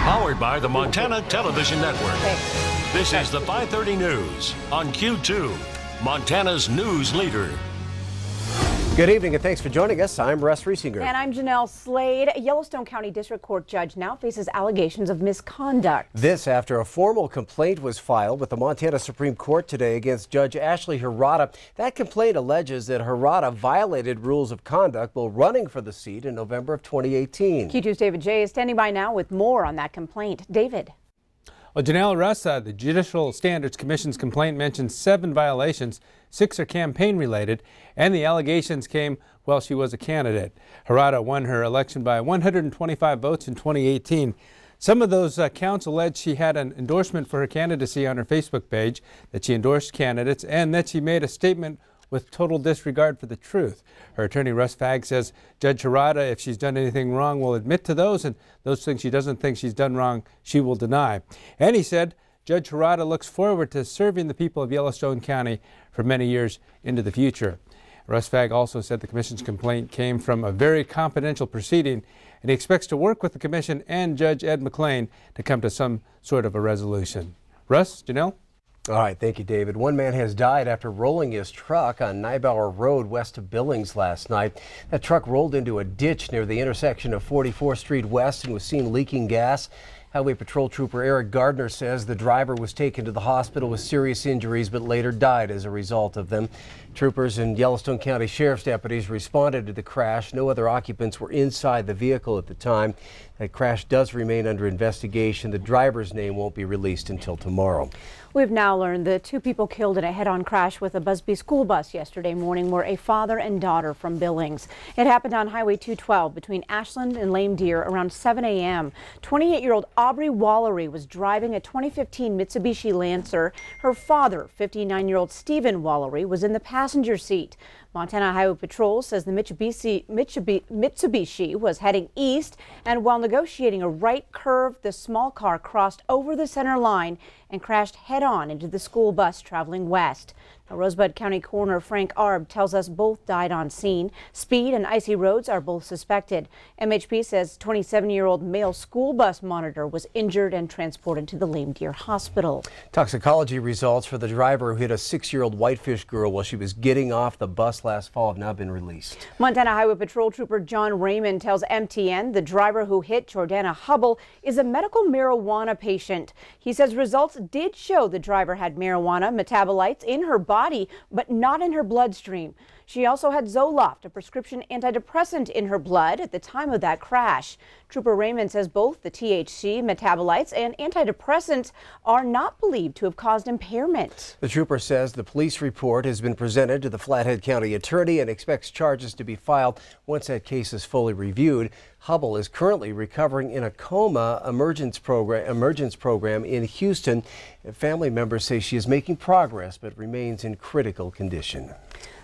Powered by the Montana Television Network. This is the 530 News on Q2, Montana's news leader. Good evening and thanks for joining us. I'm Russ Riesinger. And I'm Jeanelle Slade. A Yellowstone County District Court judge now faces allegations of misconduct. This after a formal complaint was filed with the Montana Supreme Court today against Judge Ashley Harada. That complaint alleges that Harada violated rules of conduct while running for the seat in November of 2018. Q2's David J. is standing by now with more on that complaint. David. Well, Jeanelle and Russ, the Judicial Standards Commission's complaint mentions 7 violations. 6 are campaign related, and the allegations came while she was a candidate. Harada won her election by 125 votes in 2018. Some of those counts allege she had an endorsement for her candidacy on her Facebook page, that she endorsed candidates, and that she made a statement with total disregard for the truth. Her attorney, Russ Fagg, says Judge Harada, if she's done anything wrong, will admit to those, and those things she doesn't think she's done wrong, she will deny. And he said Judge Harada looks forward to serving the people of Yellowstone County for many years into the future. Russ Fagg also said the commission's complaint came from a very confidential proceeding, and he expects to work with the commission and Judge Ed McLean to come to some sort of a resolution. Russ, Jeanelle? All right, thank you, David. One man has died after rolling his truck on Nybauer Road west of Billings last night. That truck rolled into a ditch near the intersection of 44th Street West and was seen leaking gas. Highway Patrol Trooper Eric Gardner says the driver was taken to the hospital with serious injuries but later died as a result of them. Troopers and Yellowstone County Sheriff's deputies responded to the crash. No other occupants were inside the vehicle at the time. That crash does remain under investigation. The driver's name won't be released until tomorrow. We've now learned the 2 people killed in a head-on crash with a Busby school bus yesterday morning were a father and daughter from Billings. It happened on Highway 212 between Ashland and Lame Deer around 7 a.m. 28-year-old Aubrey Wallery was driving a 2015 Mitsubishi Lancer. Her father, 59-year-old Stephen Wallery, was in the passenger seat. Montana Highway Patrol says the Mitsubishi was heading east, and while negotiating a right curve, the small car crossed over the center line and crashed head-on into the school bus traveling west. Now, Rosebud County Coroner Frank Arb tells us both died on scene. Speed and icy roads are both suspected. MHP says 27-year-old male school bus monitor was injured and transported to the Lame Deer Hospital. Toxicology results for the driver who hit a 6-year-old whitefish girl while she was getting off the bus last fall have now been released. Montana Highway Patrol Trooper John Raymond tells MTN the driver who hit Jordana Hubble is a medical marijuana patient. He says results did show the driver had marijuana metabolites in her body, but not in her bloodstream. She also had Zoloft, a prescription antidepressant, in her blood at the time of that crash. Trooper Raymond says both the THC metabolites and antidepressants are not believed to have caused impairment. The trooper says the police report has been presented to the Flathead County attorney and expects charges to be filed once that case is fully reviewed. Hubble is currently recovering in a coma emergence program in Houston. Family members say she is making progress but remains in critical condition.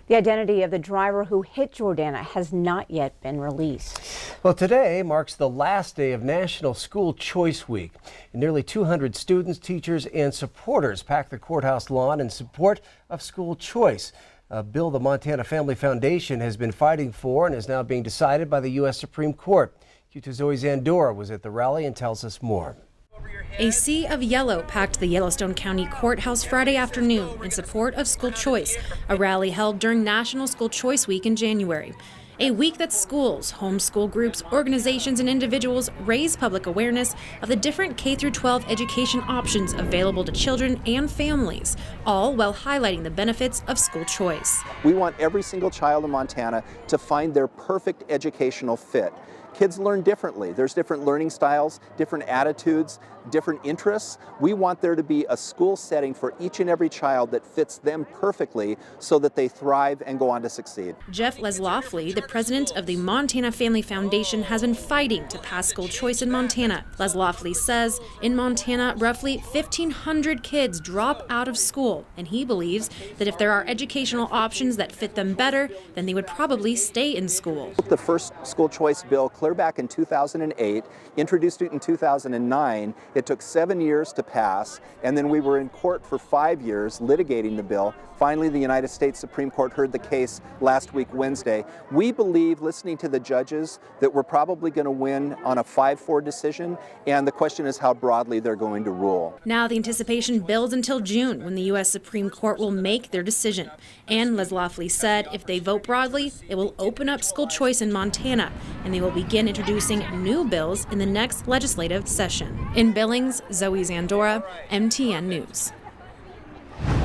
The identity of the driver who hit Jordana has not yet been released. Well, today marks the last day of National School Choice Week. Nearly 200 students, teachers, and supporters packed the courthouse lawn in support of school choice. A bill the Montana Family Foundation has been fighting for and is now being decided by the U.S. Supreme Court. Q2 Zoe Zandora was at the rally and tells us more. A sea of yellow packed the Yellowstone County Courthouse Friday afternoon in support of school choice, a rally held during National School Choice Week in January. A week that schools, homeschool groups, organizations, and individuals raise public awareness of the different K-12 education options available to children and families, all while highlighting the benefits of school choice. We want every single child in Montana to find their perfect educational fit. Kids learn differently. There's different learning styles, different attitudes, different interests. We want there to be a school setting for each and every child that fits them perfectly so that they thrive and go on to succeed. Jeff Leslofley, the president of the Montana Family Foundation, has been fighting to pass school choice in Montana. Leslofley says in Montana, roughly 1,500 kids drop out of school, and he believes that if there are educational options that fit them better, then they would probably stay in school. The first school choice bill clear back in 2008, introduced it in 2009. It took 7 years to pass, and then we were in court for 5 years litigating the bill. Finally, the United States Supreme Court heard the case last week, Wednesday. We believe, listening to the judges, that we're probably going to win on a 5-4 decision, and the question is how broadly they're going to rule. Now the anticipation builds until June, when the U.S. Supreme Court will make their decision. And Les Loeffly said if they vote broadly, it will open up school choice in Montana, and they will begin introducing new bills in the next legislative session. In Billings, Zoe Zandora, MTN News.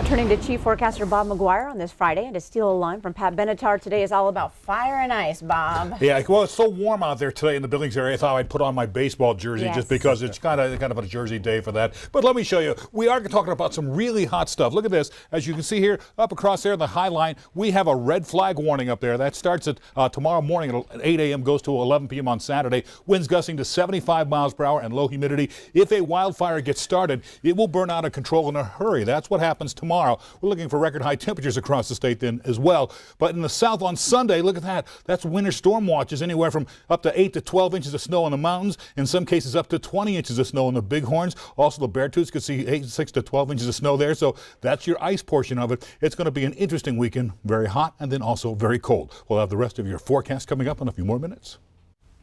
Turning to Chief Forecaster Bob McGuire on this Friday, and to steal a line from Pat Benatar, today is all about fire and ice, Bob. Yeah, well, it's so warm out there today in the Billings area. I thought I'd put on my baseball jersey just because it's kind of a Jersey day for that. But let me show you, we are talking about some really hot stuff. Look at this. As you can see here, up across there in the high line, we have a red flag warning up there. That starts at tomorrow morning at 8 a.m., goes to 11 p.m. on Saturday. Winds gusting to 75 miles per hour and low humidity. If a wildfire gets started, it will burn out of control in a hurry. That's what happens tomorrow. We're looking for record high temperatures across the state then as well. But in the south on Sunday, look at that. That's winter storm watches, anywhere from up to 8 to 12 inches of snow in the mountains. In some cases, up to 20 inches of snow in the Bighorns. Also, the Beartooths could see 6 to 12 inches of snow there. So that's your ice portion of it. It's going to be an interesting weekend. Very hot and then also very cold. We'll have the rest of your forecast coming up in a few more minutes.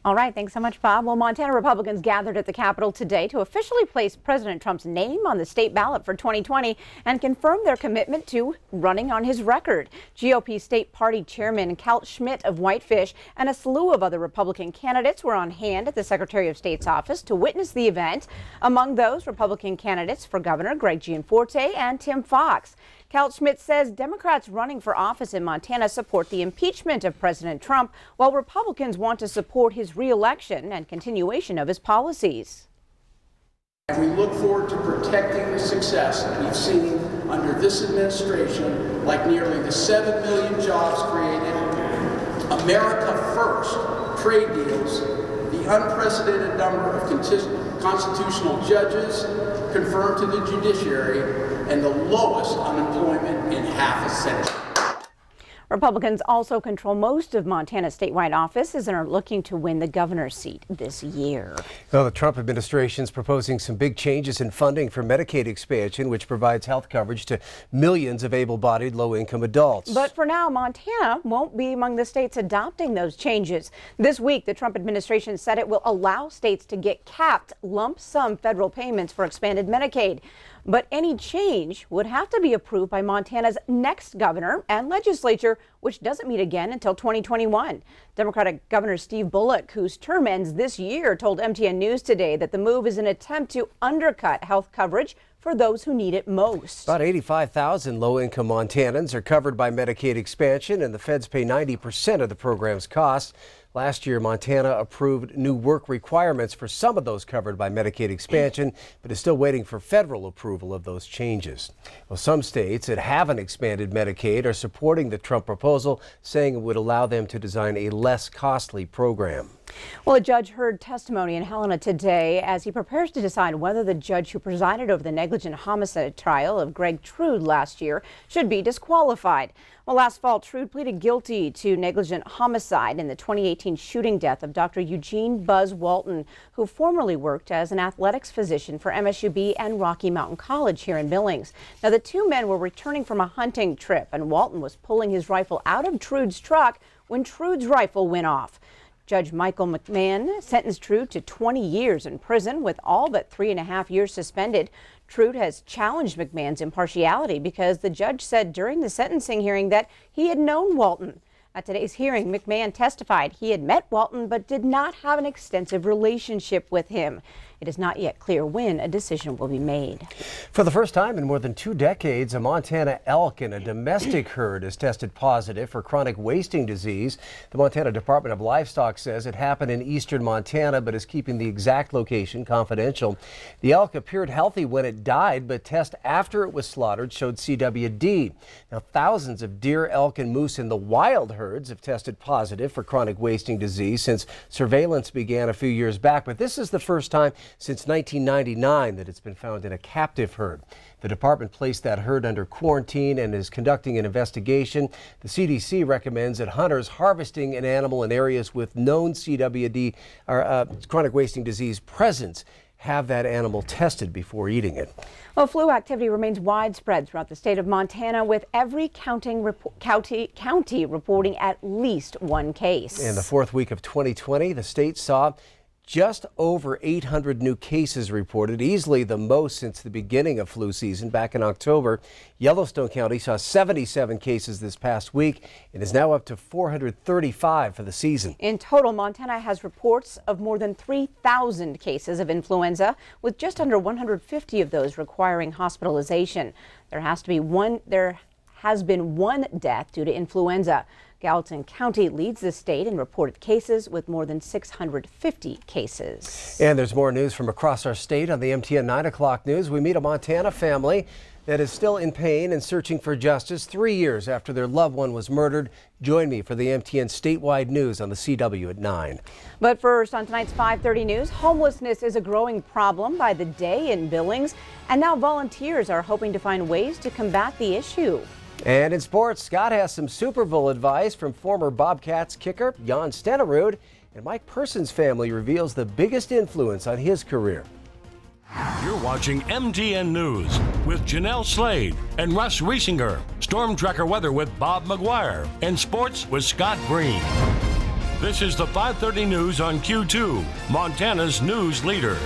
All right, thanks so much, Bob. Well, Montana Republicans gathered at the Capitol today to officially place President Trump's name on the state ballot for 2020 and confirm their commitment to running on his record. GOP State Party Chairman Cal Schmidt of Whitefish and a slew of other Republican candidates were on hand at the Secretary of State's office to witness the event. Among those, Republican candidates for Governor Greg Gianforte and Tim Fox. Cal Schmidt says Democrats running for office in Montana support the impeachment of President Trump, while Republicans want to support his re-election and continuation of his policies. And we look forward to protecting the success that we've seen under this administration, like nearly the 7 million jobs created, America First trade deals, the unprecedented number of constitutional judges confirmed to the judiciary, and the lowest unemployment in half a century. Republicans also control most of Montana's statewide offices and are looking to win the governor's seat this year. Well, the Trump administration is proposing some big changes in funding for Medicaid expansion, which provides health coverage to millions of able-bodied low-income adults. But for now, Montana won't be among the states adopting those changes. This week, the Trump administration said it will allow states to get capped lump sum federal payments for expanded Medicaid. But any change would have to be approved by Montana's next governor and legislature, which doesn't meet again until 2021. Democratic Governor Steve Bullock, whose term ends this year, told MTN News today that the move is an attempt to undercut health coverage for those who need it most. About 85,000 low-income Montanans are covered by Medicaid expansion, and the feds pay 90% of the program's costs. Last year, Montana approved new work requirements for some of those covered by Medicaid expansion, but is still waiting for federal approval of those changes. Well, some states that haven't expanded Medicaid are supporting the Trump proposal, saying it would allow them to design a less costly program. Well, a judge heard testimony in Helena today as he prepares to decide whether the judge who presided over the negligent homicide trial of Gregg Trude last year should be disqualified. Well, last fall, Trude pleaded guilty to negligent homicide in the 2018 shooting death of Dr. Eugene Buzz Walton, who formerly worked as an athletics physician for MSUB and Rocky Mountain College here in Billings. Now, the two men were returning from a hunting trip, and Walton was pulling his rifle out of Trude's truck when Trude's rifle went off. Judge Michael McMahon sentenced Trude to 20 years in prison with all but 3.5 years suspended. Trude has challenged McMahon's impartiality because the judge said during the sentencing hearing that he had known Walton. At today's hearing, McMahon testified he had met Walton but did not have an extensive relationship with him. It is not yet clear when a decision will be made. For the first time in more than 2 decades, a Montana elk in a domestic herd has tested positive for chronic wasting disease. The Montana Department of Livestock says it happened in eastern Montana, but is keeping the exact location confidential. The elk appeared healthy when it died, but tests after it was slaughtered showed CWD. Now, thousands of deer, elk, and moose in the wild herd herds have tested positive for chronic wasting disease since surveillance began a few years back, but this is the first time since 1999 that it's been found in a captive herd. The department placed that herd under quarantine and is conducting an investigation. The CDC recommends that hunters harvesting an animal in areas with known CWD or chronic wasting disease presence have that animal tested before eating it. Well, flu activity remains widespread throughout the state of Montana, with every county reporting at least one case. In the fourth week of 2020, the state saw just over 800 new cases reported, easily the most since the beginning of flu season back in October. Yellowstone County saw 77 cases this past week and is now up to 435 for the season. In total, Montana has reports of more than 3,000 cases of influenza, with just under 150 of those requiring hospitalization. There has been one death due to influenza. Gallatin County leads the state in reported cases with more than 650 cases. And there's more news from across our state on the MTN 9 o'clock news. We meet a Montana family that is still in pain and searching for justice 3 years after their loved one was murdered. Join me for the MTN statewide news on the CW at 9. But first, on tonight's 5:30 news, homelessness is a growing problem by the day in Billings, and now volunteers are hoping to find ways to combat the issue. And in sports, Scott has some Super Bowl advice from former Bobcats kicker Jan Stenerud, and Mike Person's family reveals the biggest influence on his career. You're watching MTN News with Jeanelle Slade and Russ Riesinger, Storm Tracker weather with Bob McGuire, and sports with Scott Green. This is the 5:30 news on Q2, Montana's news leader.